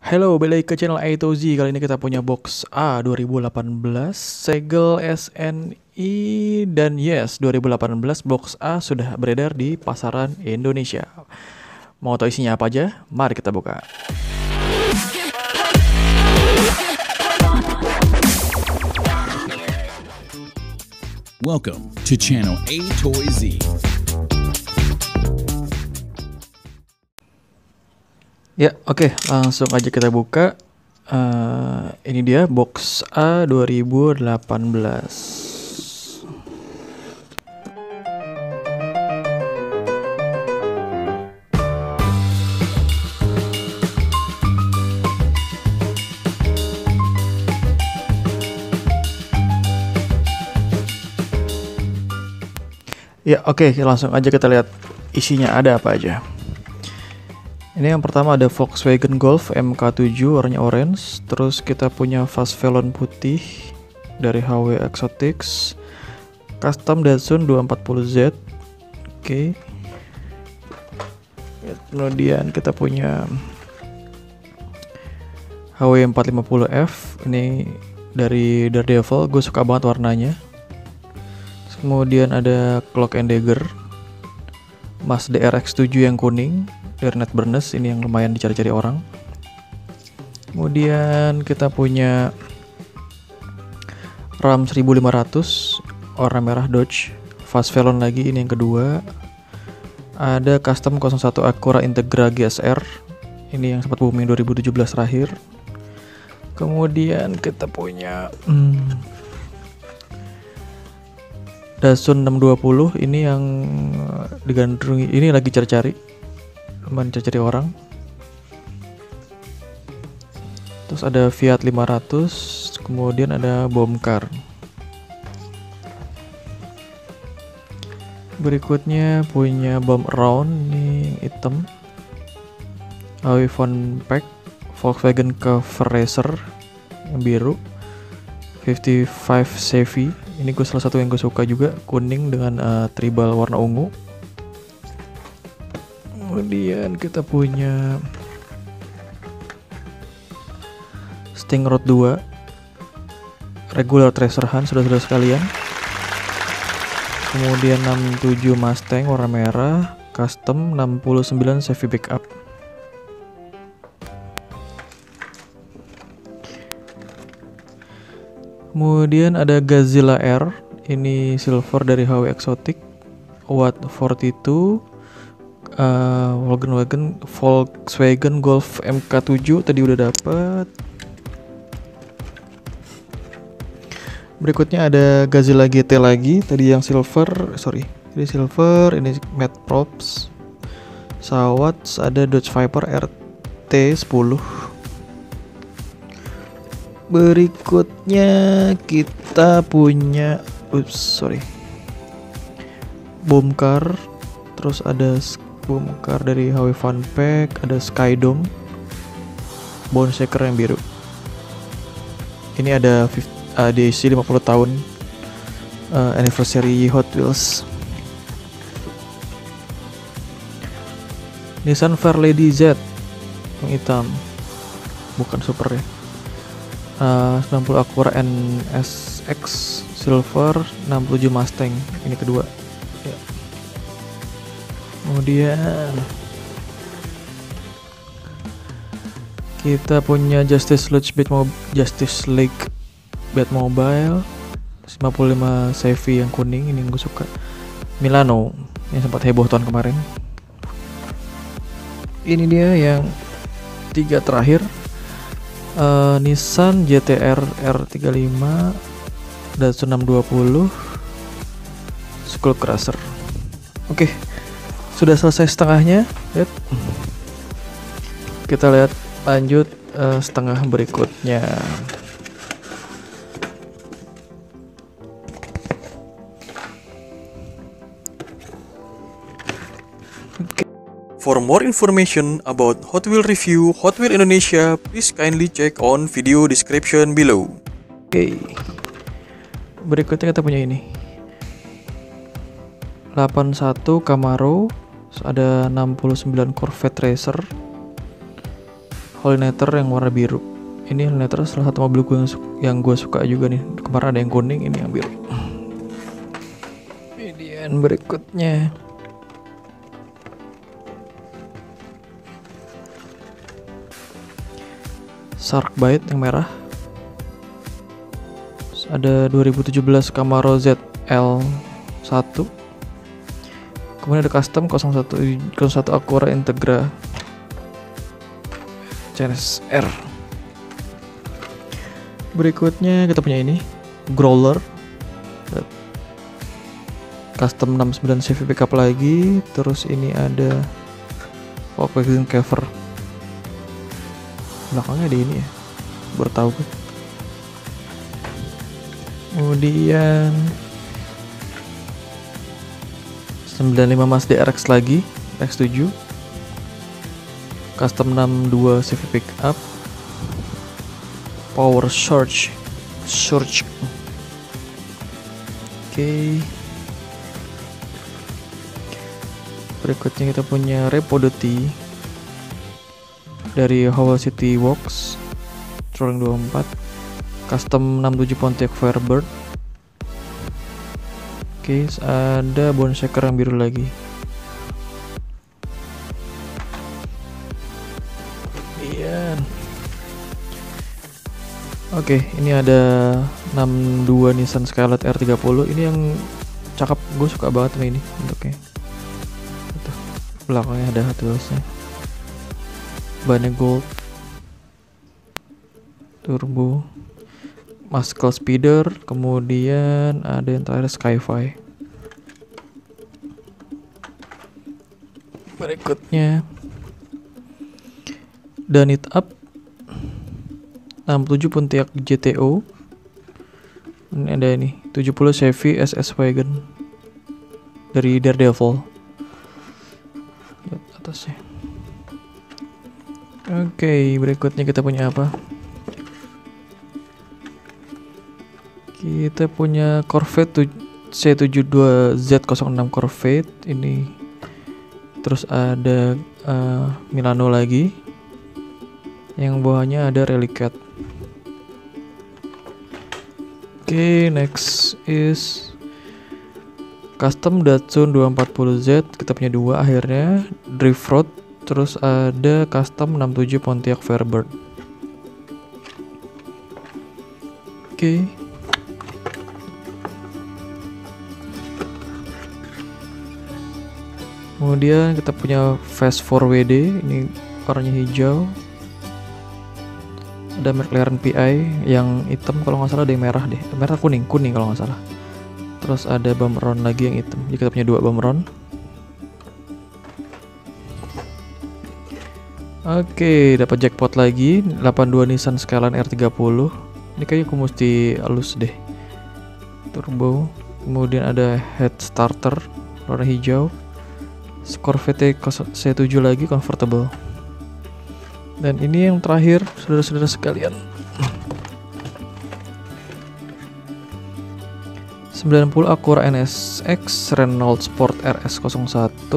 Halo, balik ke channel A to Z. Kali ini kita punya box A 2018, segel SNI, dan yes, 2018 box A sudah beredar di pasaran Indonesia. Mau tahu isinya apa aja? Mari kita buka. Welcome to channel A to Z. Ya, oke, langsung aja kita buka. Ini dia box A 2018. Ya, oke, langsung aja kita lihat isinya ada apa aja. Ini yang pertama ada Volkswagen Golf MK7 warnanya orange. Terus kita punya Fast Velon putih dari HW Exotics, custom Datsun 240Z. Oke. Kemudian kita punya HW 450F. Ini dari Daredevil, gue suka banget warnanya. Kemudian ada Cloak and Dagger Mazda RX-7 yang kuning dari Net Burness, ini yang lumayan dicari-cari orang. Kemudian kita punya Ram 1500 warna merah Dodge Fast Velon lagi, ini yang kedua. Ada custom 01 Acura Integra GSR, ini yang sempat booming 2017 terakhir. Kemudian kita punya Datsun 620, ini yang digandrungi, ini lagi cari-cari, lumayan cari-cari orang. Terus ada Fiat 500, kemudian ada Bomcar. Berikutnya punya Bomb Around, ini hitam. HW Fun Pack Volkswagen Cover Racer yang biru 55 Chevy. Ini gue salah satu yang gue suka juga, kuning dengan tribal warna ungu. Kemudian kita punya Sting Road 2 regular Tracer Hunt, saudara-saudara sekalian. Kemudian 67 Mustang warna merah custom 69 Chevy Pickup. Kemudian ada Gazilla R, ini silver dari HW Exotic, Watt 42, Volkswagen Golf MK7 tadi udah dapet. Berikutnya ada Gazilla GT lagi, tadi yang silver, ini silver, ini matte props. Sawats ada Dodge Viper RT10. Berikutnya kita punya Bomcar, terus ada Bomcar dari HW Fun Pack, ada Skydome Bone Shaker yang biru. Ini ada ADC 50 tahun anniversary Hot Wheels. Nissan Fairlady Z yang hitam, bukan super ya. 90 Acura NSX silver, 67 Mustang, ini kedua ya. Kemudian kita punya Justice League Batmobile 55 Chevy yang kuning, ini yang gue suka. Milano yang sempat heboh tahun kemarin. Ini dia yang tiga terakhir. Nissan GT-R R35, Datsun 620, Skull Crusher. Oke, sudah selesai setengahnya. Lihat. Kita lihat lanjut setengah berikutnya. For more information about Hot Wheel review Hot Wheel Indonesia, please kindly check on video description below. Oke. Berikutnya kita punya ini. 81 Camaro, ada 69 Corvette Racer, Hollinator yang warna biru. Ini Hollinator salah satu mobil gue yang gue suka juga nih. Kemarin ada yang kuning, ini yang biru. Kemudian berikutnya Sharkbite yang merah. Terus ada 2017 Camaro ZL1. Kemudian ada custom 01 Acura Integra CSR. Berikutnya kita punya ini Growler custom 69 CV pickup lagi. Terus ini ada Volkswagen Cover. Belakangnya ada ini ya, baru tahu gue. Kemudian 95 Mazda RX lagi, RX7 custom 62 CV pickup, power surge. Oke. Berikutnya kita punya Repodotti dari Howell City Works Touring 24 custom 67 Pontiac Firebird. Oke, ada bone shaker yang biru lagi. Iya. Oke, ini ada 62 Nissan Skyline R30. Ini yang cakep, gue suka banget sama ini bentuknya. Belakangnya ada Hot Wheels-nya. Bannya gold, turbo, muscle speeder, kemudian ada yang terakhir Skyfi. Berikutnya Done It Up 67 Pontiac GTO. Ini ada ini 70 Chevy SS Wagon dari Daredevil. Lihat atasnya. Oke, berikutnya kita punya apa? Kita punya Corvette C72Z06 Corvette ini. Terus ada Milano lagi. Yang bawahnya ada Rally Cat. Oke, next is custom Datsun 240Z. Kita punya dua akhirnya, Drift Road. Terus ada custom 67 Pontiac Firebird. Oke. Kemudian kita punya Fast 4WD, ini warnanya hijau. Ada McLaren PI yang hitam kalau nggak salah, ada yang merah deh, merah kuning kalau nggak salah. Terus ada Bumron lagi yang hitam. Jadi kita punya dua Bumron. Oke, dapat jackpot lagi 82 Nissan Skyline R30. Ini kayaknya aku mesti halus deh. Turbo. Kemudian ada head starter warna hijau. Corvette C7 lagi convertible. Dan ini yang terakhir, saudara-saudara sekalian. 90 Acura NSX Renault Sport RS01.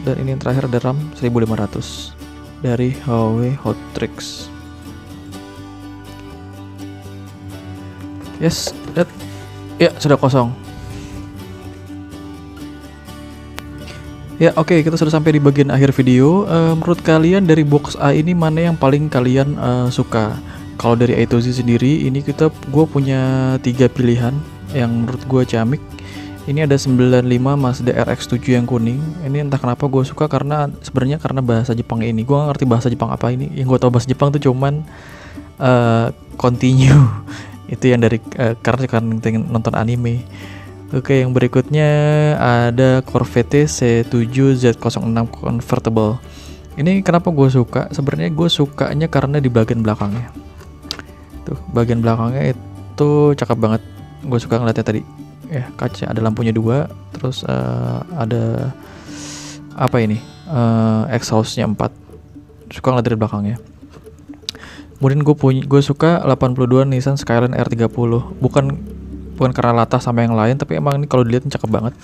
Dan ini yang terakhir ada RAM 1500 dari HW Hot Tricks. Yes, that. Ya, sudah kosong. Ya, oke, kita sudah sampai di bagian akhir video. Menurut kalian dari box A ini mana yang paling kalian suka? Kalau dari A to Z sendiri, ini gue punya 3 pilihan yang menurut gue ciamik. Ini ada 95 Mazda RX7 yang kuning. Ini entah kenapa gue suka, karena sebenarnya karena bahasa Jepang ini. Gue gak ngerti bahasa Jepang apa ini. Yang gue tahu bahasa Jepang tuh cuman continue. Itu yang dari karena nonton anime. Oke, yang berikutnya ada Corvette C7Z06 convertible. Ini kenapa gue suka? Sebenarnya gue sukanya karena di bagian belakangnya. Tuh, bagian belakangnya itu cakep banget. Gue suka ngeliatnya tadi. Ya, kaca ada lampunya 2, terus ada apa ini? Exhaustnya 4. Suka ngeliat dari belakangnya. Kemudian gue suka 82 Nissan Skyline R30. Bukan karena latah sama yang lain, tapi emang ini kalau dilihat cakep banget.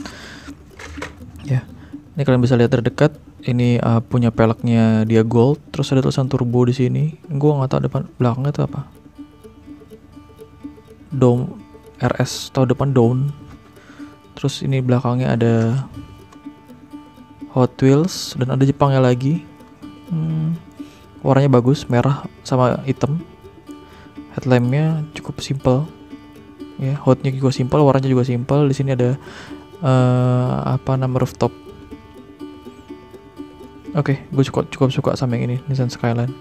Ya. Ini kalian bisa lihat dari dekat. ini punya peleknya dia gold, terus ada tulisan turbo di sini. Gua nggak tahu depan belakangnya itu apa. Dome RS atau depan down. Terus ini belakangnya ada Hot Wheels dan ada Jepangnya lagi. Warnanya bagus, merah sama hitam. Headlampnya cukup simple. Ya, hotnya juga simple, warnanya juga simple. Di sini ada rooftop. Oke, gue cukup suka sama yang ini, Nissan Skyline.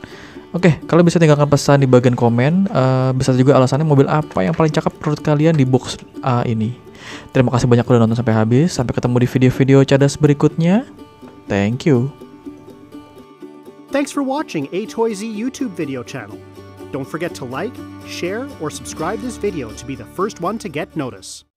Oke, kalian bisa tinggalkan pesan di bagian komen. Bisa juga alasannya mobil apa yang paling cakep menurut kalian di box A ini. Terima kasih banyak udah nonton sampai habis. Sampai ketemu di video-video cadas berikutnya. Thank you. Thanks for watching A-Toy Z YouTube video channel. Don't forget to like, share, or subscribe this video to be the first one to get notice.